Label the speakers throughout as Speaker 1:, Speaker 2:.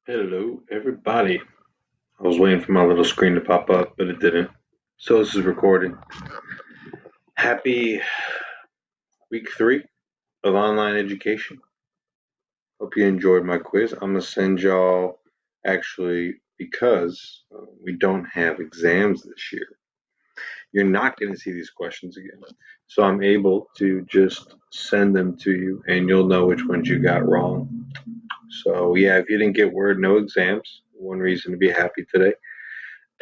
Speaker 1: Hello, everybody. I was waiting for my little screen to pop up, but it didn't. So this is recording. Happy week 3 of online education. Hope you enjoyed my quiz. I'm gonna send y'all actually because we don't have exams this year. You're not gonna see these questions again. So I'm able to just send them to you, and you'll know which ones you got wrong. So yeah, if you didn't get word, no exams. One reason to be happy today.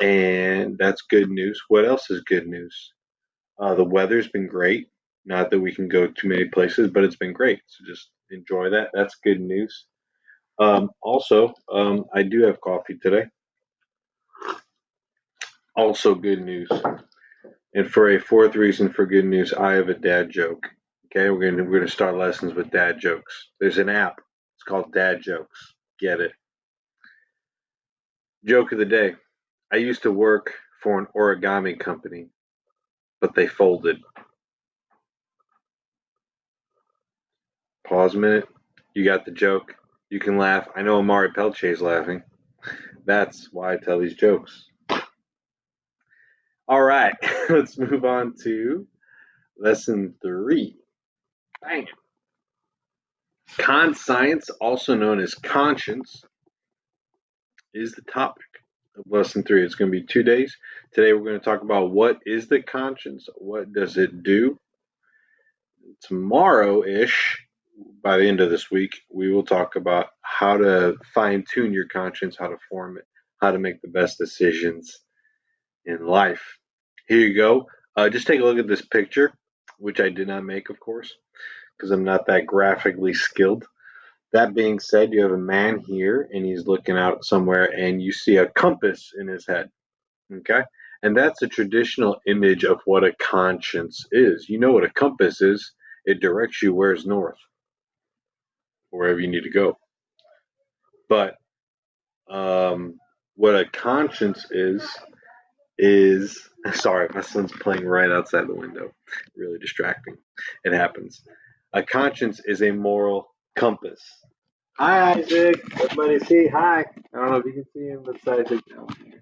Speaker 1: And that's good news. What else is good news? The weather's been great. Not that we can go too many places, but it's been great. So just enjoy that. That's good news. Also, I do have coffee today. Also good news. And for a fourth reason for good news, I have a dad joke. Okay, we're gonna start lessons with dad jokes. There's an app. It's called Dad Jokes. Get it? Joke of the day. I used to work for an origami company, but they folded. Pause a minute. You got the joke. You can laugh. I know Amari Pelche is laughing. That's why I tell these jokes. All right, let's move on to lesson 3. Bang. Conscience, also known as conscience, is the topic of lesson 3. It's going to be 2 days. Today we're going to talk about what is the conscience, what does it do. Tomorrow ish, by the end of this week, we will talk about how to fine tune your conscience, how to form it, how to make the best decisions in life. Here you go. Just take a look at this picture, which I did not make, of course, because I'm not that graphically skilled. That being said, you have a man here, and he's looking out somewhere, and you see a compass in his head. Okay? And that's a traditional image of what a conscience is. You know what a compass is, it directs you where's north, wherever you need to go. But what a conscience is sorry, my son's playing right outside the window. Really distracting. It happens. A conscience is a moral compass. Hi, Isaac. Everybody see hi. I don't know if you can see him, but it's Isaac down here.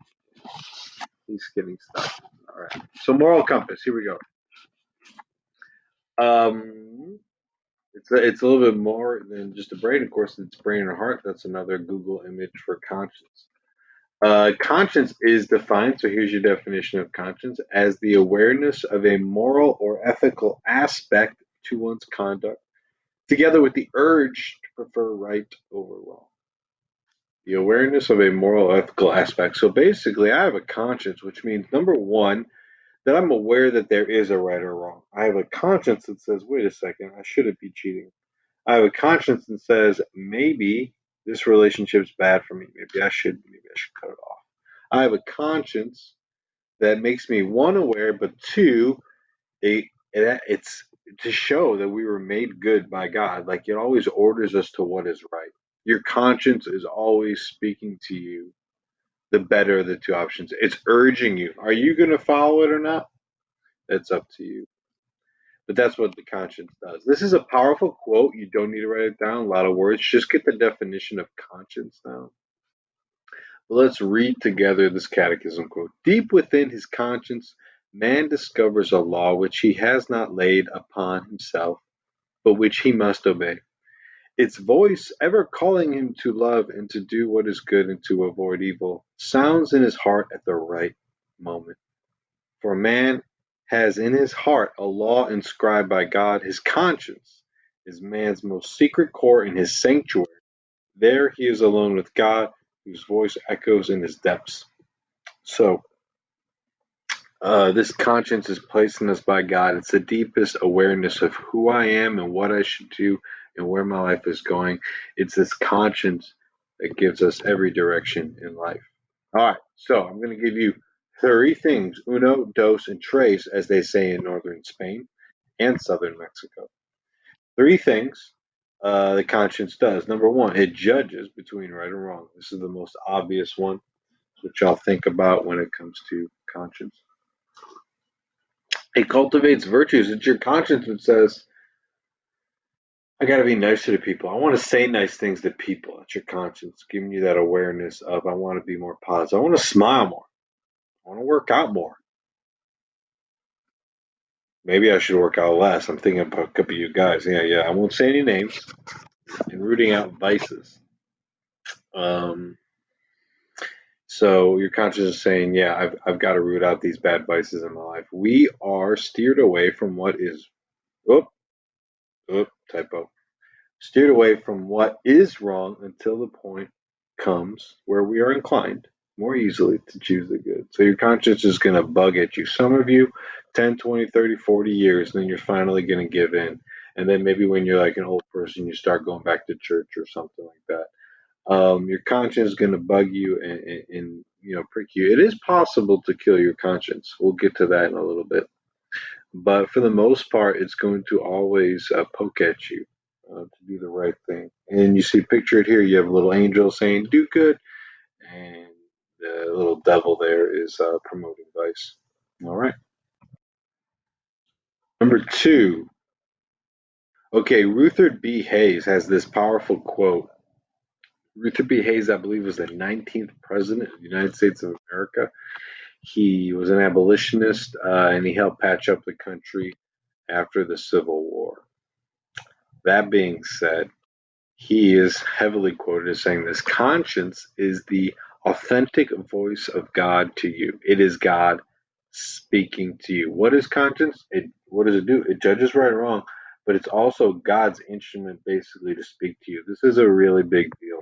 Speaker 1: He's getting stuff. All right. So moral compass. Here we go. It's a little bit more than just a brain. Of course, it's brain and heart. That's another Google image for conscience. Conscience is defined, so here's your definition of conscience, as the awareness of a moral or ethical aspect to one's conduct, together with the urge to prefer right over wrong. The awareness of a moral or ethical aspect. So basically, I have a conscience, which means number one, that I'm aware that there is a right or wrong. I have a conscience that says, wait a second, I shouldn't be cheating. I have a conscience that says, maybe this relationship's bad for me. Maybe I should cut it off. I have a conscience that makes me one aware, but two, it's to show that we were made good by God. Like it always orders us to what is right. Your conscience is always speaking to you the better of the two options. It's urging you. Are you going to follow it or not? It's up to you. But that's what the conscience does. This is a powerful quote. You don't need to write it down. A lot of words. Just get the definition of conscience down. Let's read together this catechism quote. Deep within his conscience, man discovers a law which he has not laid upon himself, but which he must obey. Its voice, ever calling him to love and to do what is good and to avoid evil, sounds in his heart at the right moment. For man has in his heart a law inscribed by God. His conscience is man's most secret court in his sanctuary. There he is alone with God, whose voice echoes in his depths. So, this conscience is placed in us by God. It's the deepest awareness of who I am and what I should do and where my life is going. It's this conscience that gives us every direction in life. All right, so I'm going to give you 3 things, uno, dos, and tres, as they say in northern Spain and southern Mexico. 3 things the conscience does. Number one, it judges between right and wrong. This is the most obvious one, which y'all think about when it comes to conscience. It cultivates virtues. It's your conscience that says, I got to be nicer to people. I want to say nice things to people. That's your conscience giving you that awareness of I want to be more positive. I want to smile more. I want to work out more. Maybe I should work out less. I'm thinking about a couple of you guys. Yeah, yeah. I won't say any names and rooting out vices. Um, so your conscience is saying, yeah, I've got to root out these bad vices in my life. We are steered away from what is, oh, oh, typo. Steered away from what is wrong until the point comes where we are inclined more easily to choose the good. So your conscience is going to bug at you. Some of you, 10, 20, 30, 40 years, then you're finally going to give in. And then maybe when you're like an old person, you start going back to church or something like that. Your conscience is going to bug you and prick you. It is possible to kill your conscience. We'll get to that in a little bit. But for the most part, it's going to always poke at you to do the right thing. And you see pictured here, you have a little angel saying, do good. And the little devil there is promoting vice. All right. Number two. Okay, Rutherford B. Hayes has this powerful quote. Rutherford B. Hayes, I believe, was the 19th president of the United States of America. He was an abolitionist and he helped patch up the country after the Civil War. That being said, he is heavily quoted as saying this conscience is the authentic voice of God to you. It is God speaking to you. What is conscience? What does it do? It judges right or wrong, but it's also God's instrument basically to speak to you. This is a really big deal.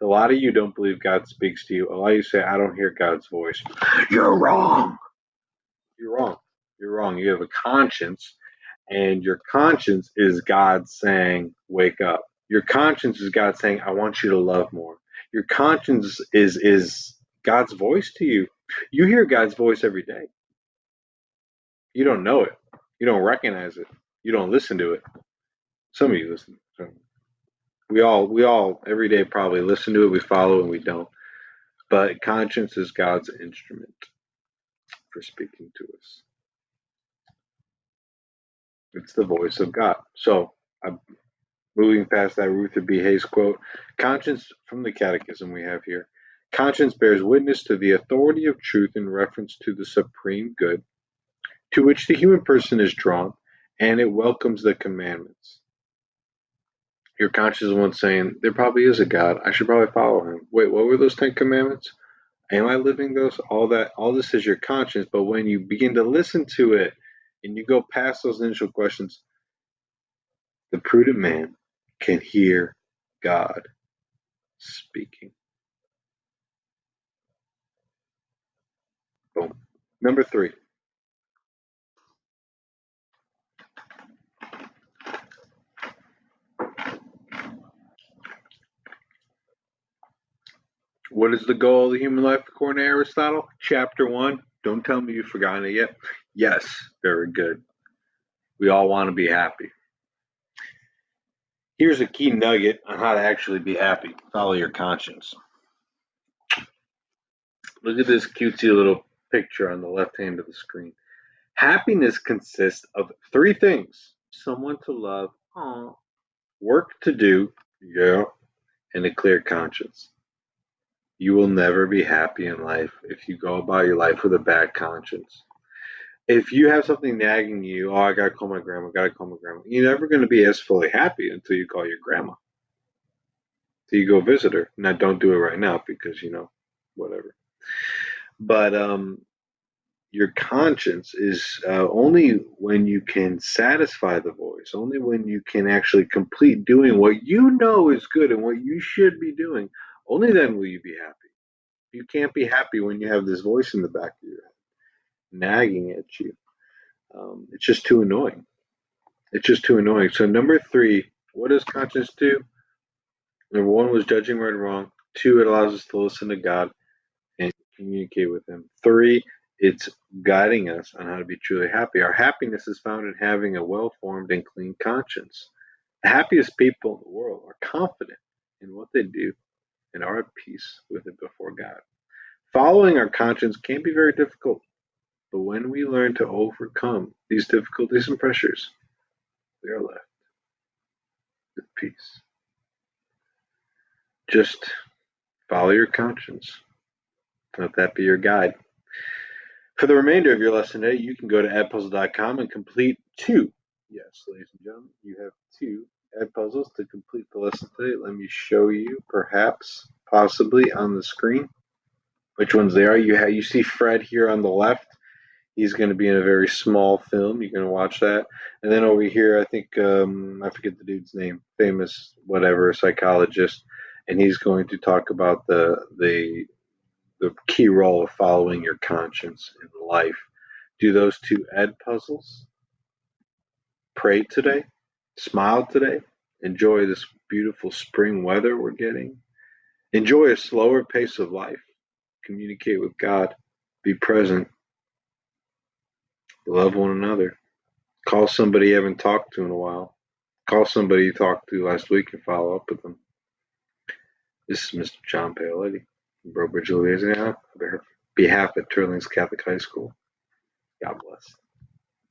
Speaker 1: A lot of you don't believe God speaks to you. A lot of you say, I don't hear God's voice. You're wrong. You're wrong. You're wrong. You have a conscience, and your conscience is God saying, wake up. Your conscience is God saying, I want you to love more. Your conscience is God's voice to you. You hear God's voice every day. You don't know it. You don't recognize it. You don't listen to it. Some of you listen. We all every day probably listen to it, we follow and we don't. But conscience is God's instrument for speaking to us. It's the voice of God. So I'm moving past that Ruther B. Hayes quote. Conscience from the Catechism we have here. Conscience bears witness to the authority of truth in reference to the supreme good, to which the human person is drawn, and it welcomes the commandments. Your conscience is one saying, there probably is a God. I should probably follow him. Wait, what were those 10 commandments? Am I living those? All this is your conscience, but when you begin to listen to it and you go past those initial questions, the prudent man can hear God speaking. Boom. Number three. What is the goal of the human life according to Aristotle? Chapter one. Don't tell me you've forgotten it yet. Yes, very good. We all want to be happy. Here's a key nugget on how to actually be happy. Follow your conscience. Look at this cutesy little picture on the left hand of the screen. Happiness consists of three things: someone to love, aw, work to do, yeah, and a clear conscience. You will never be happy in life if you go about your life with a bad conscience. If you have something nagging you, oh, I gotta call my grandma, gotta call my grandma, you're never gonna be as fully happy until you call your grandma. Till you go visit her. Now, don't do it right now because whatever. But your conscience is only when you can satisfy the voice, only when you can actually complete doing what you know is good and what you should be doing. Only then will you be happy. You can't be happy when you have this voice in the back of your head nagging at you. It's just too annoying. It's just too annoying. So number three, what does conscience do? Number one was judging right and wrong. Two, it allows us to listen to God and communicate with Him. Three, it's guiding us on how to be truly happy. Our happiness is found in having a well formed and clean conscience. The happiest people in the world are confident in what they do and are at peace with it before God. Following our conscience can be very difficult, but when we learn to overcome these difficulties and pressures, we are left peace. Just follow your conscience. Let that be your guide. For the remainder of your lesson today, you can go to edpuzzle.com and complete two. Yes, ladies and gentlemen, you have two ed puzzles to complete the lesson today. Let me show you, perhaps, possibly on the screen, which ones they are. You see Fred here on the left. He's going to be in a very small film. You're going to watch that. And then over here, I think, I forget the dude's name, famous whatever psychologist, and he's going to talk about the key role of following your conscience in life. Do those two ed puzzles. Pray today. Smile today. Enjoy this beautiful spring weather we're getting. Enjoy a slower pace of life. Communicate with God. Be present. Love one another. Call somebody you haven't talked to in a while. Call somebody you talked to last week and follow up with them. This is Mr. John Paoletti from Brobridge, Louisiana, on behalf of Turlings Catholic High School. God bless.